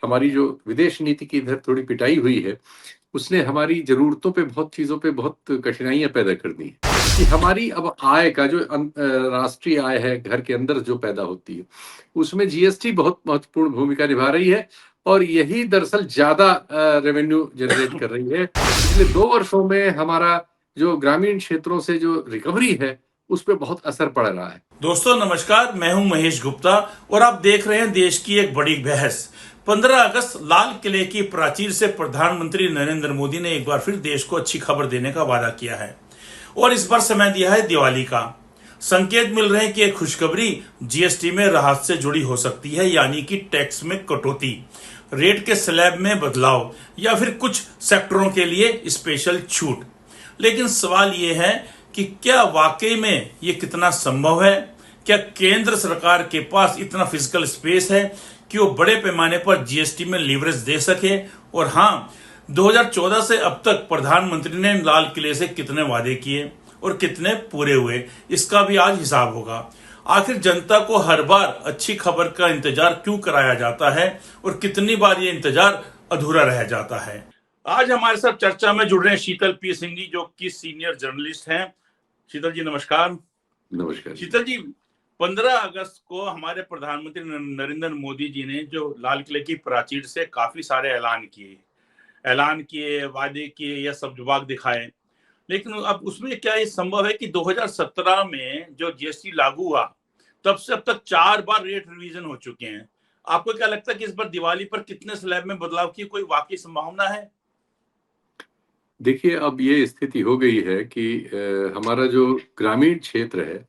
हमारी जो विदेश नीति की इधर थोड़ी पिटाई हुई है, उसने हमारी ज़रूरतों पे बहुत चीज़ों पे बहुत कठिनाइयाँ पैदा कर दी हैं। कि हमारी अब आय का जो राष्ट्रीय आय है, घर के अंदर जो पैदा होती है, उसमें जीएसटी बहुत महत्वपूर्ण भूमिका निभा रही है और यही दरअसल ज़्यादा रेवेन्यू जनरेट कर रही है। पिछले 2 वर्षों में हमारा जो ग्रामीण क्षेत्रों से जो रिकवरी है, उस पे बहुत असर पड़ रहा है। दोस्तों नमस्कार, मैं हूं महेश गुप्ता और आप देख रहे हैं देश की एक बड़ी बहस। 15 अगस्त लाल किले की प्राचीर से प्रधानमंत्री नरेंद्र मोदी ने एक बार फिर देश को अच्छी खबर देने का वादा किया है और इस बार समय दिया है दिवाली का। संकेत मिल रहे हैं कि एक खुशखबरी जीएसटी में राहत से जुड़ी हो सकती है, यानी कि टैक्स में कटौती, रेट के स्लैब में बदलाव या फिर कुछ सेक्टरों के लिए स्पेशल छूट। लेकिन सवाल यह है कि क्या वाकई में ये कितना संभव है? क्या केंद्र सरकार के पास इतना फिजिकल स्पेस है कि वो बड़े पैमाने पर जीएसटी में लीवरेज दे सके? और हाँ, 2014 से अब तक प्रधानमंत्री ने लाल किले से कितने वादे किए और कितने पूरे हुए, इसका भी आज हिसाब होगा। आखिर जनता को हर बार अच्छी खबर का इंतजार क्यों कराया जाता है और कितनी बार ये इंतजार अधूरा रह जाता है? आज हमारे साथ चर्चा में जुड़ रहे हैं शीतल पी सिंह जी, जो कि सीनियर जर्नलिस्ट हैं। शीतल जी नमस्कार। नमस्कार। शीतल जी, 15 अगस्त को हमारे प्रधानमंत्री नरेंद्र मोदी जी ने जो लाल किले की प्राचीर से काफी सारे ऐलान किए, वादे किए या सब जवाब दिखाए। लेकिन अब उसमें क्या ये संभव है कि 2017 में जो जीएसटी लागू हुआ, तब से अब तक 4 बार रेट रिवीजन हो चुके हैं। आपको क्या लगता है कि इस बार दिवाली पर कितने स्लैब में बदलाव की कोई वाकई संभावना है? देखिए, अब ये स्थिति हो गई है कि हमारा जो ग्रामीण क्षेत्र है,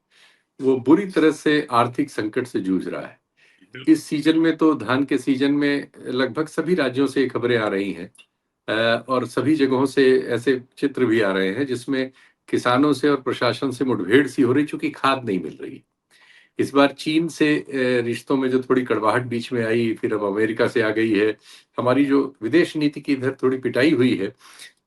वो बुरी तरह से आर्थिक संकट से जूझ रहा है। बिल्कुल। इस सीज़न में तो धान के सीज़न में लगभग सभी राज्यों से ये खबरें आ रही हैं और सभी जगहों से ऐसे चित्र भी आ रहे हैं जिसमें किसानों से और प्रशासन से मुठभेड़ सी हो रही, चूँकि खाद नहीं मिल रही। इस बार चीन से रिश्तों में जो थोड़ी कड़वाहट बीच में आई, फिर अब अमेरिका से आ गई है। हमारी जो विदेश नीति की इधर थोड़ी पिटाई हुई है,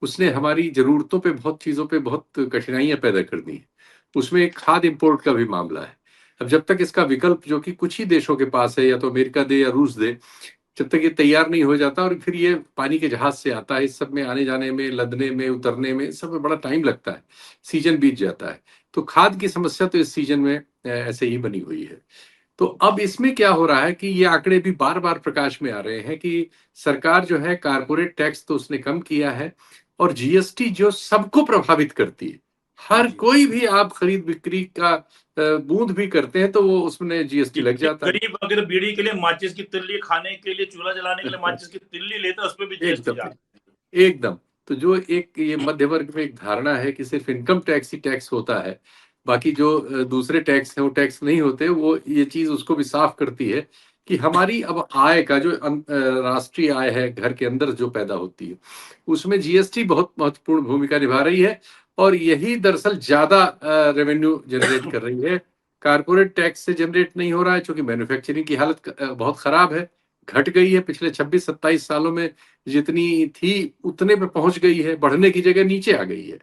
उसने हमारी ज़रूरतों पे बहुत चीज़ों पे बहुत कठिनाइयाँ पैदा कर दी हैं। उसमें एक खाद इम्पोर्ट का भी मामला है। अब जब तक इसका विकल्प जो कि कुछ ही देशों के पास है, या तो अमेरिका दे या रूस दे, जब तक ये तैयार नहीं हो जाता और फिर ये पानी के जहाज़ से आता है, इस सब में आने-जाने में, लदने में, उतरने में, सब में बड़ा टाइम लगता है। सीज़न बीत जाता है। तो खाद की समस्या तो इस सीज़न में ऐसे ही बनी हुई है। तो अब इसमें क्या हो रहा है कि ये आंकड़े भी बार-बार प्रकाश में आ रहे हैं कि सरकार जो है, कारपोरेट टैक्स तो उसने कम किया है और जीएसटी जो सबको प्रभावित करती है। हर जी। कोई भी आप खरीद-बिक्री का बूँद भी करते हैं तो वो उसमें जीएसटी लग एक जाता है। गरीब अगर बीड़ी के लिए माचिस की तिल्ली, खाने के लिए चूल्हा जलाने के लिए माचिस की तिल्ली लेता है, उस पे भी जीएसटी एकदम, जाता एकदम। तो जो एक ये मध्य वर्ग में एक धारणा है कि सिर्फ़ इनकम टैक्स ही टैक्स होता है, बाकी जो दूसरे टैक्स हैं वो टैक्स नहीं होते, वो ये चीज़ उसको भी साफ़ करती है कि हमारी अब आय का जो राष्ट्रीय आय है, घर के अंदर जो पैदा होती है, उसमें जीएसटी बहुत महत्वपूर्ण भूमिका निभा रही है और यही दरअसल ज़्यादा रेवेन्यू जनरेट कर रही है। कॉर्पोरेट टैक्स से जनरेट नहीं हो रहा है, चूँकि मैन्युफैक्चरिंग की हालत बहुत खराब है, घट गई है पिछले 26-27 सालों में जितनी थी उतने पे पहुंच गई है, बढ़ने की जगह नीचे आ गई है।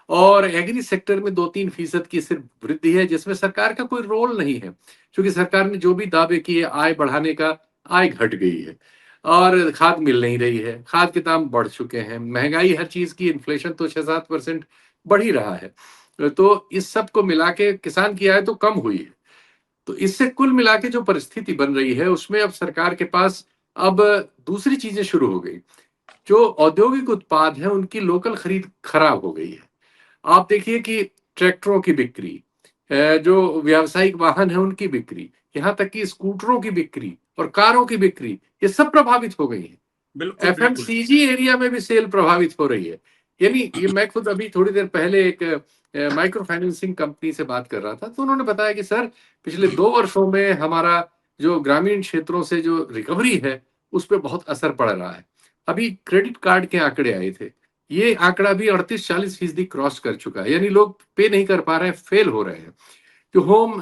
और एग्री सेक्टर में 2-3% की सिर्फ वृद्धि है, जिसमें सरकार का कोई रोल नहीं है, क्योंकि सरकार ने जो भी दावे किए आय बढ़ाने का, आय घट गई है और खाद मिल नहीं रही है। खाद के दाम बढ़ चुके हैं, महंगाई हर चीज की, इन्फ्लेशन तो 6-7% बढ़ ही रहा है। तो इस सब को मिला के किसान की आय तो कम हुई है। तो इससे कुल मिला के जो परिस्थिति बन रही है, उसमें अब सरकार के पास अब दूसरी चीजें शुरू हो गई। जो औद्योगिक उत्पाद हैं, उनकी लोकल खरीद खराब हो गई है। आप देखिए कि ट्रैक्टरों की बिक्री, जो व्यावसायिक वाहन है उनकी बिक्री, यहाँ तक कि स्कूटरों की बिक्री और कारों की बिक्री, ये सब प्रभावित हो गई है। बिल्कुल, बिल्कुल। एफएमसीजी एरिया में भी सेल प्रभावित हो रही है। यानी ये मैं खुद अभी थोड़ी देर पहले एक माइक्रो फाइनेंसिंग कंपनी से बात कर रहा था, तो उन्होंने बताया कि सर, पिछले 2 वर्षों में हमारा जो ग्रामीण क्षेत्रों से जो रिकवरी है, उस पे बहुत असर पड़ रहा है। अभी क्रेडिट कार्ड के आंकड़े आए थे। ये आंकड़ा भी 38-40% क्रॉस कर चुका है। यानी लोग पे नहीं कर पा रहे हैं, फेल हो रहे हैं। जो होम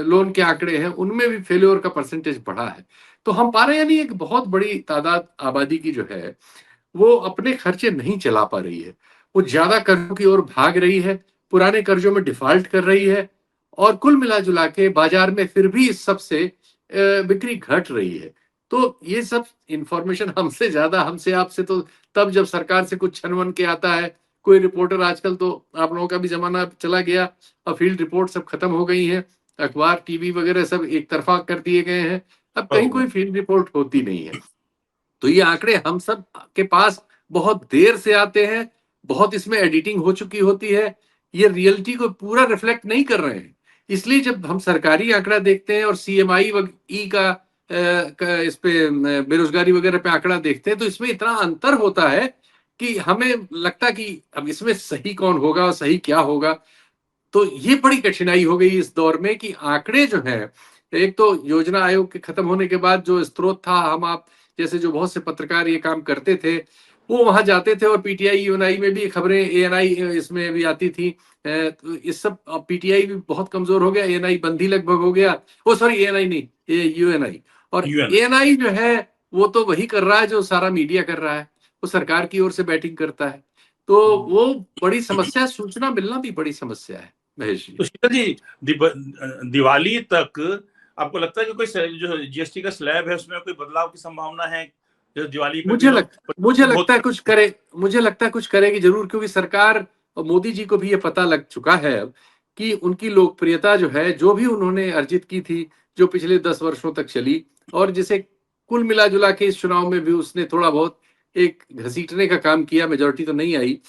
लोन के आंकड़े हैं, उनमें भी फेल्योर का परसेंटेज बढ़ा है। तो हम पा रहे हैं, यानी एक बहुत बड़ी तादाद आबादी की जो है, वो अपने खर्चे नहीं चला पा रही है। वो ज़्यादा कर्ज़ों की ओर भाग रही है, पुराने कर्ज़ों में डिफ़ॉल्ट कर रही है और कुल मिला-जुला के बाज़ार में फिर भी इस सब से बिक्री घट रही है। तो ये सब इंफॉर्मेशन हमसे ज्यादा, हमसे आपसे तो तब जब सरकार से कुछ छनवन के आता है कोई रिपोर्टर। आजकल तो आप लोगों का भी जमाना चला गया, अब फील्ड रिपोर्ट सब खत्म हो गई है, अखबार टीवी वगैरह सब एक तरफा कर दिए गए हैं, अब कहीं कोई फील्ड रिपोर्ट होती नहीं है। तो ये आंकड़े हम सब के पास बहुत देर से आते हैं, बहुत इसमें एडिटिंग हो चुकी होती है, ये रियलिटी को पूरा रिफ्लेक्ट नहीं कर रहे हैं। इसलिए जब हम सरकारी आंकड़ा देखते हैं और सीएमआई ई का इस पे बेरोजगारी वगैरह पे आंकड़ा देखते हैं, तो इसमें इतना अंतर होता है कि हमें लगता कि अब इसमें सही कौन होगा और सही क्या होगा। तो ये बड़ी कठिनाई हो गई इस दौर में कि आंकड़े जो है, एक तो योजना आयोग के खत्म होने के बाद जो स्रोत था, हम आप जैसे जो बहुत से पत्रकार ये काम करते थे, वो वहां जाते थे और पीटीआई यूएनआई में भी खबरें, एएनआई इसमें भी आती थी। तो इस सब पीटीआई भी बहुत कमजोर हो गया, एएनआई बंद ही लगभग हो गया। वो सॉरी, एएनआई नहीं, यूएनआई। और एएनआई जो है वो तो वही कर रहा है जो सारा मीडिया कर रहा है, वो सरकार की ओर से बैटिंग करता है। तो वो बड़ी समस्या, सूचना मिलना भी बड़ी समस्या है महेश जी। तो शीतल जी, दिवाली तक आपको लगता है कि कोई जो जीएसटी का स्लैब है उसमें कोई बदलाव की संभावना है? जो दिवाली पे भी मुझे लगता है कुछ करे, मुझे लगता है कुछ करेगी जरूर, क्योंकि सरकार और मोदी जी को भी ये पता लग चुका है अब कि उनकी लोकप्रियता जो है, जो भी उन्होंने अर्जित की थी, जो पिछले 10 वर्षों तक चली, और जिसे कुल मिला जुला के इस चुनाव में भी उसने थोड़ा बहुत एक घसीटने का काम किया, मेजोरिटी तो नहीं आई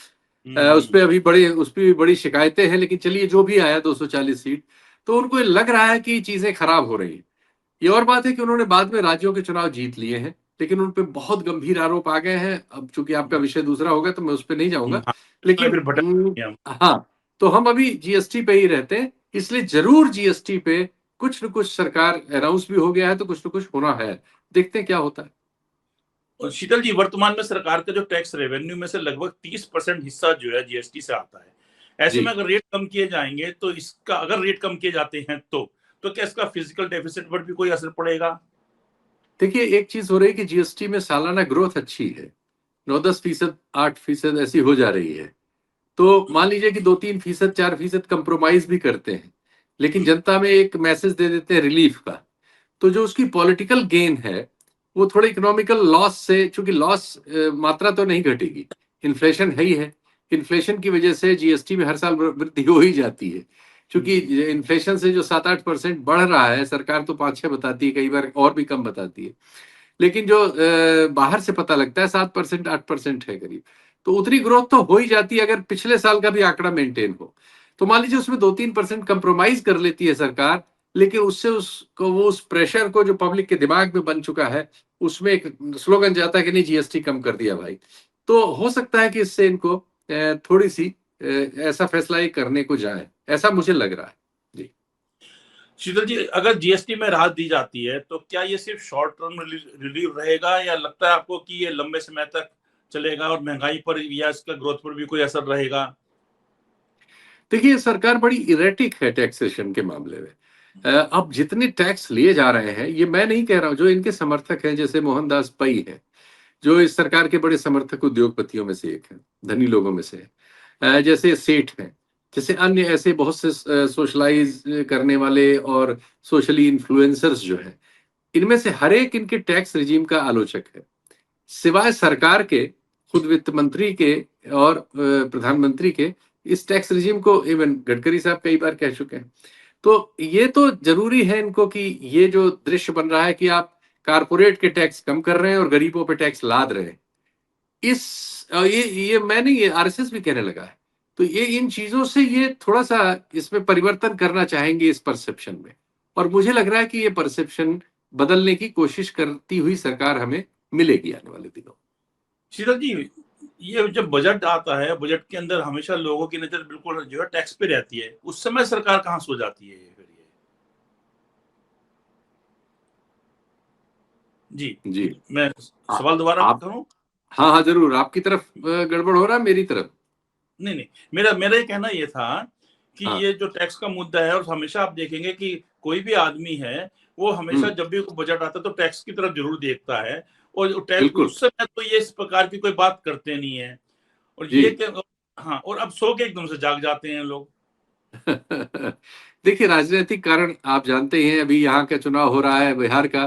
उस पर, अभी उस पर भी बड़ी शिकायतें हैं, लेकिन चलिए जो भी आया 240 सीट, तो उनको लग रहा है कि चीजें खराब हो रही है। ये और बात है कि उन्होंने बाद में राज्यों के चुनाव जीत लिए हैं, लेकिन उन पे बहुत गंभीर आरोप आ गए हैं। अब चूंकि आपका विषय दूसरा होगा तो मैं उस पर नहीं जाऊंगा, लेकिन हाँ, तो हम अभी जीएसटी पे ही रहते हैं, इसलिए जरूर जीएसटी पे कुछ न कुछ सरकार अनाउंस भी हो गया है, तो कुछ न कुछ होना है, देखते हैं क्या होता है। और शीतल जी, वर्तमान में सरकार का जो टैक्स रेवेन्यू में से लगभग 30% हिस्सा जो है जीएसटी से आता है। ऐसे में अगर रेट कम किए जाएंगे तो इसका, अगर रेट कम किए जाते हैं तो क्या इसका फिजिकल डेफिसिट पर भी कोई असर पड़ेगा? देखिए, एक चीज हो रही है कि जीएसटी में सालाना ग्रोथ अच्छी है, 9-10%, 8% ऐसी हो जा रही है। तो मान लीजिए कि 2-3%, 4% कंप्रोमाइज भी करते हैं, लेकिन जनता में एक मैसेज दे देते हैं रिलीफ का, तो जो उसकी पॉलिटिकल गेन है वो थोड़ा इकोनॉमिकल लॉस से, चूंकि लॉस मात्रा तो नहीं घटेगी, इन्फ्लेशन है ही है, इन्फ्लेशन की वजह से जीएसटी में हर साल वृद्धि हो ही जाती है, क्योंकि इन्फ्लेशन से जो 7-8% बढ़ रहा है, सरकार तो 5-6 बताती है, कई बार और भी कम बताती है, लेकिन जो बाहर से पता लगता है 7%, 8% है करीब, तो उतनी ग्रोथ तो हो ही जाती है अगर पिछले साल का भी आंकड़ा मेंटेन हो। तो मान लीजिए उसमें 2-3% कंप्रोमाइज कर लेती है सरकार, लेकिन उससे उसको, वो उस प्रेशर को जो पब्लिक के दिमाग में बन चुका है, उसमें एक स्लोगन जाता है कि नहीं जीएसटी कम कर दिया भाई, तो हो सकता है कि इससे इनको थोड़ी सी ऐसा फैसला ये करने को जाए, ऐसा मुझे लग रहा है जी। शीतल जी, अगर जीएसटी में राहत दी जाती है तो क्या ये सिर्फ शॉर्ट टर्म रिलीफ रहेगा, या लगता है आपको कि ये लंबे समय तक चलेगा और महंगाई पर या इसका ग्रोथ पर भी कोई असर रहेगा? देखिए, सरकार बड़ी इरेटिक है टैक्सेशन के मामले में। अब जितने टैक्स लिए जा रहे हैं, ये मैं नहीं कह रहा हूं, जो इनके समर्थक हैं जैसे मोहनदास पै है, जो इस सरकार के बड़े समर्थक उद्योगपतियों में से एक है, धनी लोगों में से है, जैसे सेठ हैं, जैसे अन्य ऐसे बहुत से सोशलाइज करने वाले और सोशली इन्फ्लुएंसर्स जो हैं, इनमें से हर एक इनके टैक्स रिजीम का आलोचक है, सिवाय सरकार के, खुद वित्त मंत्री के और प्रधानमंत्री के। इस टैक्स रिजीम को इवन गडकरी साहब कई बार कह चुके हैं। तो ये तो जरूरी है इनको कि ये जो दृश्य बन रहा है कि आप कारपोरेट के टैक्स कम कर रहे हैं और गरीबों पे टैक्स लाद रहे हैं, ये मैं नहीं, ये आरएसएस भी कहने लगा है। तो ये इन चीजों से ये थोड़ा सा इसमें परिवर्तन करना चाहेंगे इस परसेप्शन में, और मुझे लग रहा है कि ये परसेप्शन बदलने की कोशिश करती हुई सरकार हमें मिलेगी आने वाले दिनों। शीतल जी, ये जब बजट आता है, बजट के अंदर हमेशा लोगों की नजर बिल्कुल जो है टैक्स पे रहती है, उस समय सरकार कहाँ सो जाती है फिर ये? जी जी, मैं सवाल दोबारा आप, करूं? हाँ हाँ जरूर, आपकी तरफ गड़बड़ हो रहा है, मेरी तरफ। नहीं नहीं, मेरा मेरा ये कहना ये था कि हाँ, ये जो टैक्स का मुद्दा है, और हमेशा आप देखेंगे कि कोई भी आदमी है वो हमेशा जब भी बजट आता है तो टैक्स की तरफ जरूर देखता है, और टैक्स बिल्कुल उस समय तो ये इस प्रकार की कोई बात करते नहीं है, और जी। ये क्या, हाँ, और अब सो के एकदम से जाग जाते हैं लोग। देखिए, राजनीतिक कारण आप जानते ही हैं, अभी यहाँ का चुनाव हो रहा है बिहार का,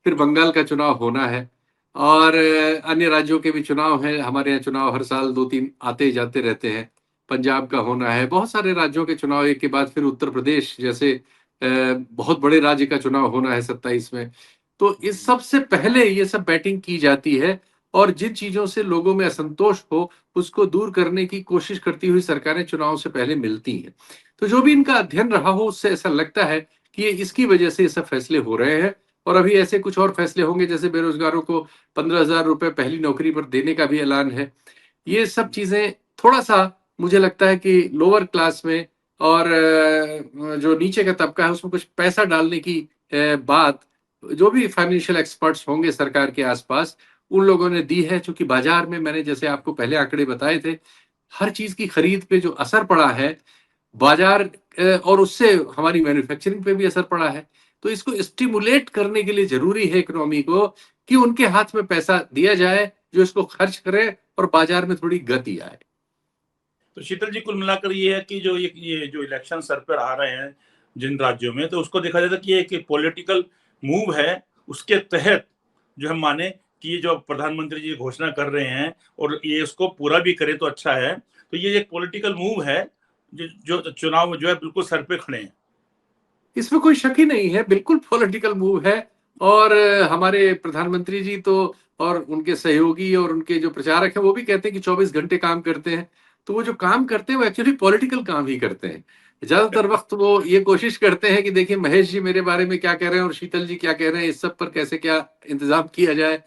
फिर बंगाल का चुनाव होना है और अन्य राज्यों के भी चुनाव हैं। हमारे यहाँ चुनाव हर साल 2-3 आते जाते रहते हैं। पंजाब का होना है, बहुत सारे राज्यों के चुनाव, एक के बाद फिर उत्तर प्रदेश जैसे बहुत बड़े राज्य का चुनाव होना है 27 में। तो इस सबसे पहले ये सब बैटिंग की जाती है और जिन चीजों से लोगों में असंतोष हो उसको दूर करने की कोशिश करती हुई सरकारें चुनाव से पहले मिलती हैं। तो जो भी इनका अध्ययन रहा हो उससे ऐसा लगता है कि ये इसकी वजह से ये सब फैसले हो रहे हैं और अभी ऐसे कुछ और फैसले होंगे, जैसे बेरोजगारों को 15,000 रुपए पहली नौकरी पर देने का भी ऐलान है। ये सब चीजें थोड़ा सा मुझे लगता है कि लोअर क्लास में और जो नीचे का तबका है उसमें कुछ पैसा डालने की बात जो भी फाइनेंशियल एक्सपर्ट्स होंगे सरकार के आसपास उन लोगों ने दी है। चूंकि बाजार में मैंने जैसे आपको पहले आंकड़े बताए थे, हर चीज की खरीद पे जो असर पड़ा है बाजार और उससे हमारी मैन्युफैक्चरिंग पे भी असर पड़ा है। तो इसको स्टिमुलेट करने के लिए जरूरी है इकोनॉमी को कि उनके हाथ में पैसा दिया जाए जो इसको खर्च करे और बाजार में थोड़ी गति आए। तो शीतल जी, कुल मिलाकर ये है कि जो ये जो इलेक्शन सर पर आ रहे हैं जिन राज्यों में, तो उसको देखा जाता है कि ये एक पॉलिटिकल मूव है। उसके तहत जो हम माने कि ये जो प्रधानमंत्री जी घोषणा कर रहे हैं और ये इसको पूरा भी करे तो अच्छा है। तो ये एक पॉलिटिकल मूव है जो चुनाव में जो है बिल्कुल सर पे खड़े हैं। इसमें कोई शक ही नहीं है, बिल्कुल पॉलिटिकल मूव है। और हमारे प्रधानमंत्री जी तो और उनके सहयोगी और उनके जो प्रचारक हैं वो भी कहते हैं कि 24 घंटे काम करते हैं। तो वो जो काम करते हैं वो एक्चुअली पॉलिटिकल काम ही करते हैं। ज्यादातर वक्त वो ये कोशिश करते हैं कि देखिए महेश जी मेरे बारे में क्या कह रहे हैं और शीतल जी क्या कह रहे हैं, इस सब पर कैसे क्या इंतजाम किया जाए,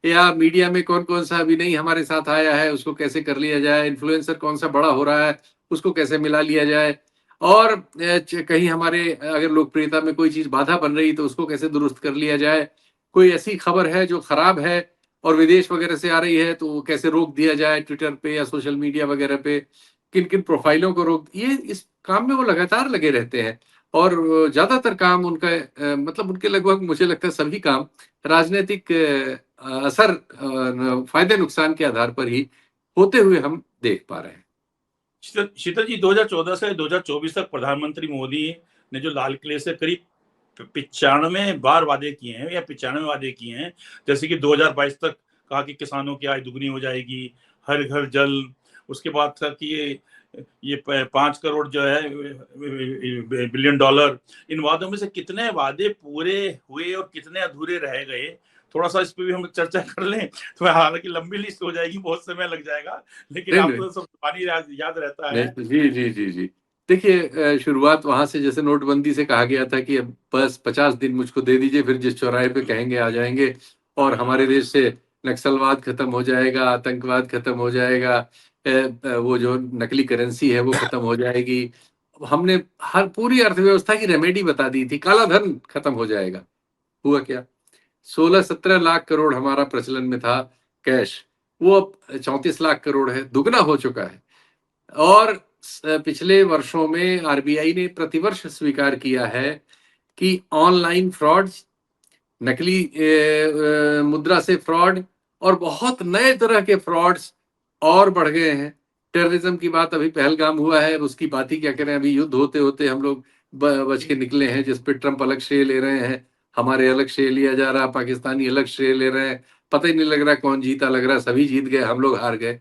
या मीडिया में कौन कौन सा अभी नहीं हमारे साथ आया है उसको कैसे कर लिया जाए, इन्फ्लुएंसर कौन सा बड़ा हो रहा है उसको कैसे मिला लिया जाए, और कहीं हमारे अगर लोकप्रियता में कोई चीज बाधा बन रही तो उसको कैसे दुरुस्त कर लिया जाए, कोई ऐसी खबर है जो खराब है और विदेश वगैरह से आ रही है तो वो कैसे रोक दिया जाए ट्विटर पे या सोशल मीडिया वगैरह पे, किन किन प्रोफाइलों को रोक, ये इस काम में वो लगातार लगे रहते हैं। और ज्यादातर काम उनका मतलब उनके लगभग मुझे लगता है सभी काम राजनीतिक असर फायदे नुकसान के आधार पर ही होते हुए हम देख पा रहे हैं। शीतल जी, 2014 से 2024 तक प्रधानमंत्री मोदी ने जो लाल किले से करीब 95 बार वादे किए हैं या 95 वादे किए हैं। जैसे कि 2022 तक कहा कि किसानों की आय दुगनी हो जाएगी, हर घर जल। उसके बाद था कि ये 5 करोड़ जो है बिलियन डॉलर। इन वादों में से कितने वादे पूरे हुए और कितने अधूरे रह गए, थोड़ा सा इस पे भी हम चर्चा कर लें। तो हालांकि लंबी लिस्ट हो जाएगी, बहुत समय लग जाएगा, लेकिन नहीं आपको नहीं तो सब जुबानी याद रहता है। नहीं, जी जी जी जी। देखिए शुरुआत वहां से जैसे नोटबंदी से कहा गया था कि अब बस 50 दिन मुझको दे दीजिए, फिर जिस चौराहे पे कहेंगे आ जाएंगे और हमारे देश से नक्सलवाद खत्म हो जाएगा, आतंकवाद खत्म हो जाएगा, वो जो नकली करेंसी है वो खत्म हो जाएगी। हमने हर पूरी अर्थव्यवस्था की रेमेडी बता दी थी, काला धन खत्म हो जाएगा। हुआ क्या? 16-17 लाख करोड़ हमारा प्रचलन में था कैश, वो अब 34 लाख करोड़ है, दुगना हो चुका है। और पिछले वर्षों में आरबीआई ने प्रतिवर्ष स्वीकार किया है कि ऑनलाइन फ्रॉड्स, नकली मुद्रा से फ्रॉड और बहुत नए तरह के फ्रॉड्स और बढ़ गए हैं। टेररिज्म की बात अभी पहलगाम हुआ है, उसकी बात ही क्या करें, अभी युद्ध होते होते हम लोग बच के निकले हैं, जिस पे ट्रंप अलग श्रेय ले रहे हैं, हमारे अलग श्रेय लिया जा रहा, पाकिस्तानी अलग श्रेय ले रहे हैं, पता ही नहीं लग रहा कौन जीता, लग रहा सभी जीत गए, हम लोग हार गए।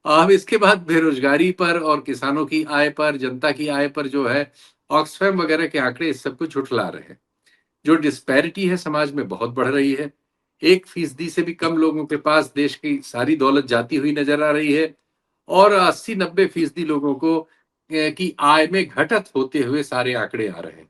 अब इसके बाद बेरोजगारी पर और किसानों की आय पर, जनता की आय पर जो है ऑक्सफैम वगैरह के आंकड़े इस सब कुछ झुठला रहे हैं। जो डिस्पैरिटी है समाज में बहुत बढ़ रही है, 1% से भी कम लोगों के पास देश की सारी दौलत जाती हुई नजर आ रही है और 80-90% लोगों को की आय में घटत होते हुए सारे आंकड़े आ रहे हैं।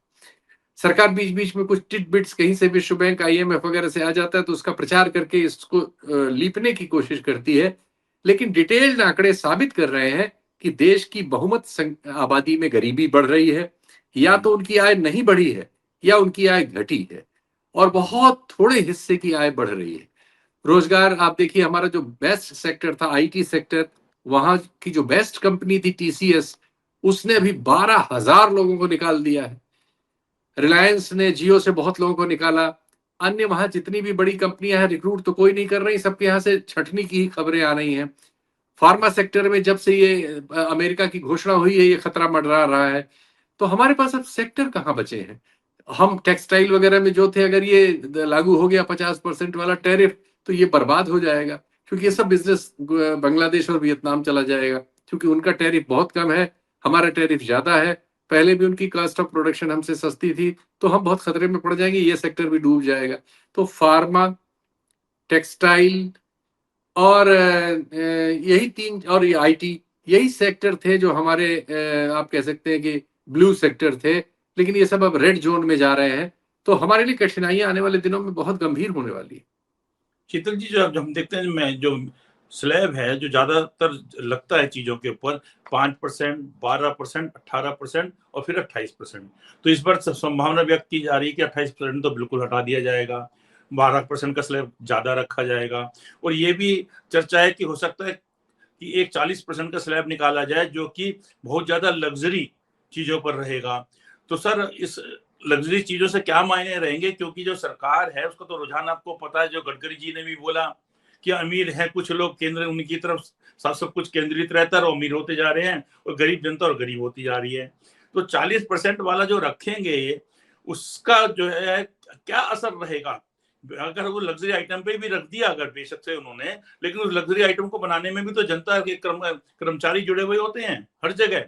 सरकार बीच बीच में कुछ टिट बिट्स कहीं से विश्व बैंक आईएमएफ वगैरह से आ जाता है तो उसका प्रचार करके इसको लीपने की कोशिश करती है, लेकिन डिटेल्ड आंकड़े साबित कर रहे हैं कि देश की बहुमत आबादी में गरीबी बढ़ रही है, या तो उनकी आय नहीं बढ़ी है या उनकी आय घटी है और बहुत थोड़े हिस्से की आय बढ़ रही है। रोजगार आप देखिए, हमारा जो बेस्ट सेक्टर था आईटी सेक्टर, वहां की जो बेस्ट कंपनी थी टीसीएस, उसने अभी 12,000 लोगों को निकाल दिया है। रिलायंस ने जियो से बहुत लोगों को निकाला। अन्य वहां जितनी भी बड़ी कंपनियां हैं रिक्रूट तो कोई नहीं कर रही, सबके यहाँ से छटनी की ही खबरें आ रही हैं। फार्मा सेक्टर में जब से ये अमेरिका की घोषणा हुई है ये खतरा मंडरा रहा है। तो हमारे पास अब सेक्टर कहाँ बचे हैं? हम टेक्सटाइल वगैरह में जो थे, अगर ये लागू हो गया 50% वाला टैरिफ, तो ये बर्बाद हो जाएगा, क्योंकि ये सब बिजनेस बांग्लादेश और वियतनाम चला जाएगा, क्योंकि उनका टैरिफ बहुत कम है, हमारा टैरिफ ज्यादा है। पहले भी उनकी कॉस्ट ऑफ प्रोडक्शन हमसे सस्ती थी, तो हम बहुत खतरे में पड़ जाएंगे, ये सेक्टर भी डूब जाएगा। तो फार्मा, टेक्सटाइल और यही तीन, और ये आईटी, यही सेक्टर थे जो हमारे आप कह सकते हैं कि ब्लू सेक्टर थे। लेकिन ये सब अब रेड जोन में जा रहे हैं, तो हमारे लिए कठिनाइयां आने वाले दिनों में बहुत गंभीर होने वाली है। शीतल जी, जो हम देखते हैं, मैं जो स्लैब है जो ज्यादातर लगता है चीजों के ऊपर, 5%, 12%, 18% और फिर 28%। तो इस बार संभावना व्यक्त की जा रही है कि 28% तो बिल्कुल हटा दिया जाएगा, 12% का स्लैब ज्यादा रखा जाएगा। और ये भी चर्चा है कि हो सकता है कि एक 40% का स्लैब निकाला जाए जो कि बहुत ज्यादा लग्जरी चीजों पर रहेगा। तो सर, इस लग्जरी चीजों से क्या मायने रहेंगे, क्योंकि जो सरकार है उसका तो रुझान आपको पता है, जो गडकरी जी ने भी बोला कि अमीर है कुछ लोग, केंद्र उनकी तरफ सब कुछ केंद्रित रहता है और अमीर होते जा रहे हैं, और गरीब जनता और गरीब होती जा रही है। तो 40% वाला जो रखेंगे, उसका जो है क्या असर रहेगा? अगर वो लग्जरी आइटम पे भी रख दिया अगर बेशक से उन्होंने, लेकिन उस लग्जरी आइटम को बनाने में भी तो जनता के कर्मचारी जुड़े हुए होते हैं हर जगह।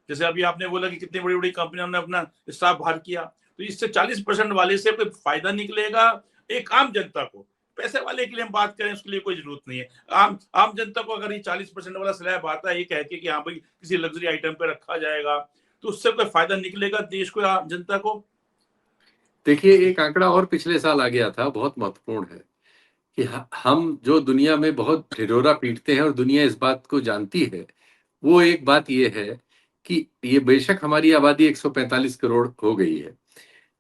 जैसे अभी आपने बोला कि कितनी बड़ी बड़ी कंपनियों ने अपना स्टाफ बाहर किया, तो इससे 40% वाले से कोई फायदा निकलेगा एक आम जनता को? पैसे वाले के लिए हम बात करें उसके लिए कोई जरूरत नहीं है। आम आम जनता को अगर ये 40% वाला स्लैब आता है, ये कह के कि हाँ भाई किसी लग्जरी आइटम पे रखा जाएगा, तो उससे कोई फायदा निकलेगा देश को या जनता को? देखिए, एक आंकड़ा और पिछले साल आ गया था, बहुत महत्वपूर्ण है, कि हम जो दुनिया में बहुत ढिढोरा पीटते हैं और दुनिया इस बात को जानती है, वो एक बात ये है कि ये बेशक हमारी आबादी 145 करोड़ हो गई है,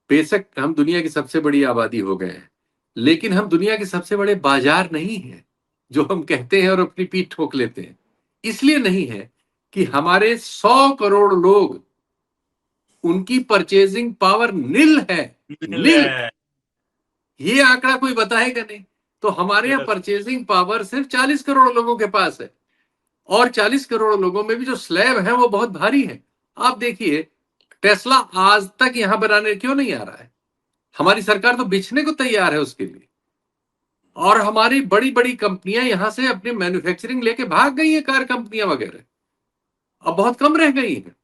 बेशक हम दुनिया की सबसे बड़ी आबादी हो गए हैं, लेकिन हम दुनिया के सबसे बड़े बाजार नहीं हैं, जो हम कहते हैं और अपनी पीठ ठोक लेते हैं। इसलिए नहीं है कि हमारे 100 करोड़ लोग, उनकी परचेजिंग पावर नील है। नील, है। ये आंकड़ा कोई बताएगा नहीं। तो हमारे यहाँ यस। परचेजिंग पावर सिर्फ 40 करोड़ लोगों के पास है, और 40 करोड़ लोगों में भी जो स्लैब है वो बहुत भारी है। आप देखिए, टेस्ला आज तक यहां बनाने क्यों नहीं आ रहा है? हमारी सरकार तो बेचने को तैयार है उसके लिए, और हमारी बड़ी बड़ी कंपनियां यहां से अपनी मैन्युफैक्चरिंग लेके भाग गई है, कार कंपनियां वगैरह अब बहुत कम रह गई हैं।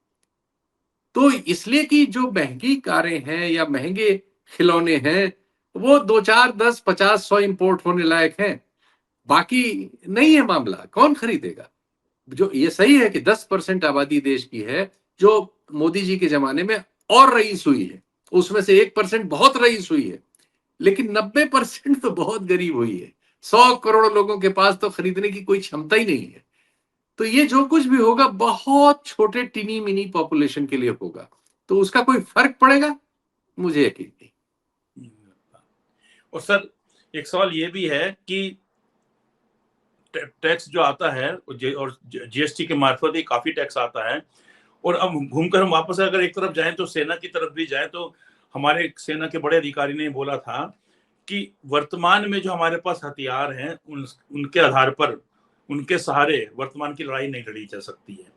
तो इसलिए कि जो महंगी कारें हैं या महंगे खिलौने हैं, वो 2, 4, 10, 50, 100 इंपोर्ट होने लायक हैं, बाकी नहीं है मामला, कौन खरीदेगा? जो ये सही है कि 10% आबादी देश की है जो मोदी जी के जमाने में और रईस हुई है, उसमें से 1% बहुत रईस हुई है, लेकिन 90% तो बहुत गरीब हुई है। 100 करोड़ लोगों के पास तो खरीदने की कोई क्षमता ही नहीं है। तो ये जो कुछ भी होगा बहुत छोटे टिनी मिनी पॉपुलेशन के लिए होगा, तो उसका कोई फर्क पड़ेगा? मुझे यकीन नहीं। और सर, एक सवाल ये भी है कि टैक्स जो आता है और जीएसटी के मार्फत ही काफी टैक्स आता है, और अब घूमकर हम वापस अगर एक तरफ जाएं तो सेना की तरफ भी जाएं, तो हमारे सेना के बड़े अधिकारी ने बोला था कि वर्तमान में जो हमारे पास हथियार हैं उनके आधार पर, उनके सहारे वर्तमान की लड़ाई नहीं लड़ी जा सकती है।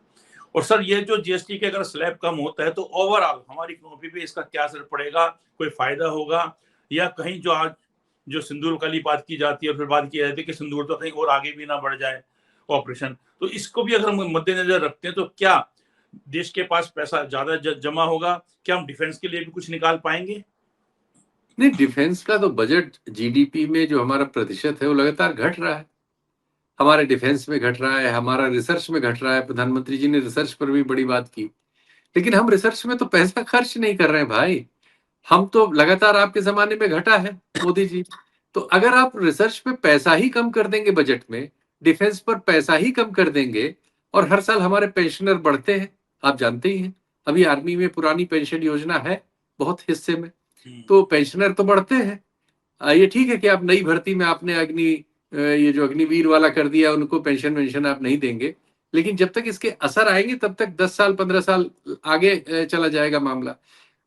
और सर, ये जो जीएसटी के अगर स्लैब कम होता है तो ओवरऑल हमारी इकोनॉमी पे इसका क्या असर पड़ेगा? कोई फायदा होगा, या कहीं जो आज जो सिंदूर वाली बात की जाती है और फिर बात की जाती है कि सिंदूर तो कहीं और आगे भी ना बढ़ जाए ऑपरेशन, तो इसको भी अगर हम मद्देनजर रखते हैं तो क्या देश के पास पैसा ज्यादा जमा होगा? क्या हम डिफेंस के लिए भी कुछ निकाल पाएंगे? नहीं, डिफेंस का तो बजट जीडीपी में जो हमारा प्रतिशत है वो लगातार घट रहा है। हमारे डिफेंस में घट रहा है, हमारा रिसर्च में घट रहा है। प्रधानमंत्री जी ने रिसर्च पर भी बड़ी बात की, लेकिन हम रिसर्च में तो पैसा खर्च नहीं कर रहे हैं भाई। हम तो लगातार, आपके जमाने में घटा है मोदी जी। तो अगर आप रिसर्च पे पैसा ही कम कर देंगे बजट में, डिफेंस पर पैसा ही कम कर देंगे, और हर साल हमारे पेंशनर बढ़ते हैं, आप जानते ही हैं। अभी आर्मी में पुरानी पेंशन योजना है बहुत हिस्से में, तो पेंशनर तो बढ़ते हैं। ये ठीक है कि आप नई भर्ती में आपने ये जो अग्निवीर वाला कर दिया, उनको पेंशन वेंशन आप नहीं देंगे, लेकिन जब तक इसके असर आएंगे तब तक 10 साल 15 साल आगे चला जाएगा मामला।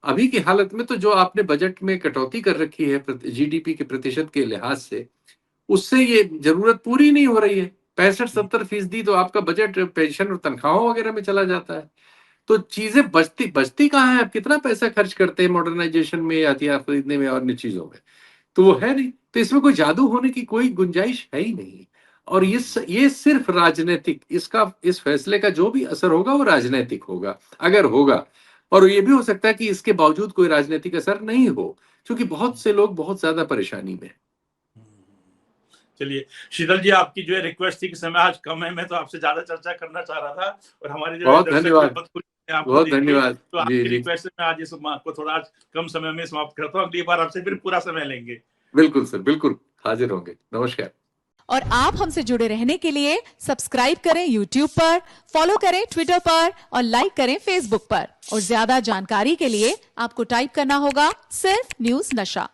अभी की हालत में तो जो आपने बजट में कटौती कर रखी है जीडीपी के प्रतिशत के लिहाज से, उससे ये जरूरत पूरी नहीं हो रही है। 65-70% तो आपका बजट पेंशन और तनख्वाहों वगैरह में चला जाता है। तो चीजें बचती कहाँ है? आप कितना पैसा खर्च करते हैं मॉडर्नाइजेशन में, हथियार खरीदने में और अन्य चीजों में? तो वो है नहीं। तो इसमें कोई जादू होने की कोई गुंजाइश है ही नहीं। और ये सिर्फ राजनीतिक, इस फैसले का जो भी असर होगा वो राजनीतिक होगा, अगर होगा। और ये भी हो सकता है कि इसके बावजूद कोई राजनीतिक असर नहीं हो, क्योंकि बहुत से लोग बहुत ज्यादा परेशानी में। चलिए शीतल जी, आपकी जो है रिक्वेस्ट थी कि समय आज कम है, मैं तो आपसे ज्यादा चर्चा करना चाह रहा था, और हमारे जो है बहुत दर्शक भी धन्यवाद। बहुत खुश हैं आपको बहुत देख के। धन्यवाद। तो जी आपकी जी, रिक्वेस्ट से मैं आज इस आपको थोड़ा आज कम समय में समाप्त करता हूँ, अगली बार आपसे फिर पूरा समय लेंगे। बिल्कुल सर, बिल्कुल हाजिर होंगे। नमस्कार। और आप हमसे जुड़े रहने के लिए सब्सक्राइब करें YouTube पर, फॉलो करें Twitter पर और लाइक करें Facebook पर। और ज्यादा जानकारी के लिए आपको टाइप करना होगा सिर्फ न्यूज नशा।